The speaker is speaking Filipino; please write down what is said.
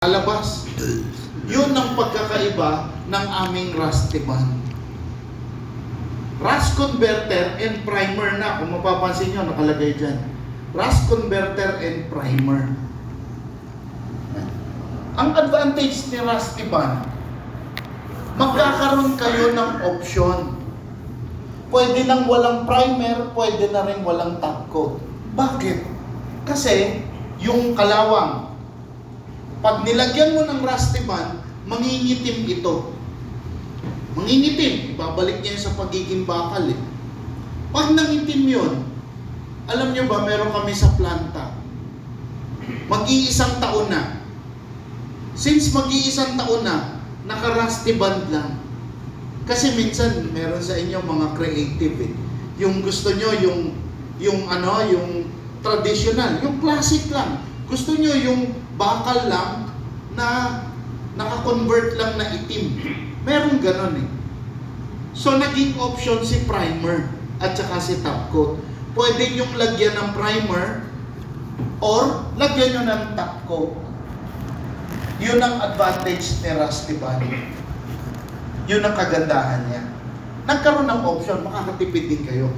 Alabas. Yun ang pagkakaiba ng aming rusty band. Rust converter and primer na. Kung mapapansin nyo, nakalagay dyan. Rust converter and primer. Ang advantage ni rusty band, magkakaroon kayo ng option. Pwede nang walang primer, pwede na rin walang top coat. Bakit? Kasi yung kalawang, pag nilagyan mo ng rusty band, mangingitim ito. Mangingitim, ibabalik niya sa pagiging bakal eh. Pag nangitim yun, alam nyo ba, meron kami sa planta. Mag-iisang taon na. Since mag-iisang taon na, naka-rusty band lang. Kasi minsan, meron sa inyo mga creative eh. Yung gusto nyo, yung traditional, yung classic lang. Gusto nyo yung bakal lang na naka-convert lang na itim. Meron ganon eh. So, naging option si primer at saka si top coat. Pwede nyong lagyan ng primer or lagyan nyo ng top coat. Yun ang advantage ni rusty band. Yun ang kagandahan niya. Nagkaroon ng option, makakatipid din kayo.